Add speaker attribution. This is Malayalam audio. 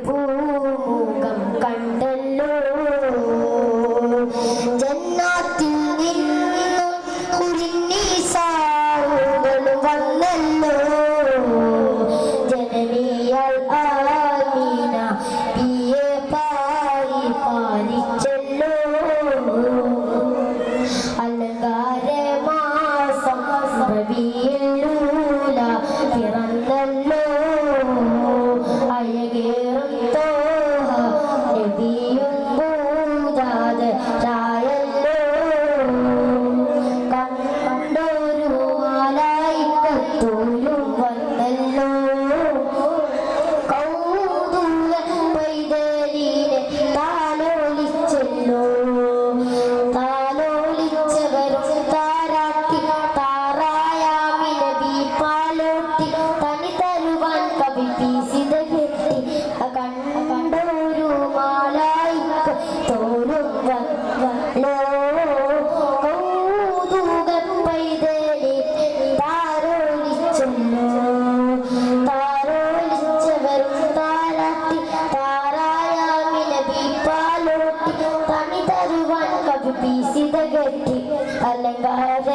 Speaker 1: പൂമുഖം കണ്ടല്ലോ ജന്നാത്തിൽ നിന്നും കുരിന്നീസാവുകളും വന്നല്ലോ ജനനിയാൽ ആമീന പിയെ പാലിച്ചല്ലോ അലങ്കാരമാസം റബീഉൽ പിറന്നല്ലോ അഴകേറും തോഹ നബിയും ഭൂജാതരായല്ലോ കണ്ടൊരു മലായികത്തോലും വന്നല്ലോ കൗതുക പൈതലിനെ താലോലിച്ചല്ലോ താലോലിച്ചവരും താരാട്ടി താറായാമി നബി പാലോട്ടി തനി തരുവാൻ കവി പീസിത കെട്ടി കണ്ടൊരു മാലായികത്തോലും വന്നല്ലോ കൗതുക പൈതലിനെ താലോലിച്ചല്ലോ താലോലിച്ചവരും താരാട്ടി താറായാമി നബി പാലോട്ടി തനി തരുവാൻ കവി പീസിത കെട്ടി അലങ്കാര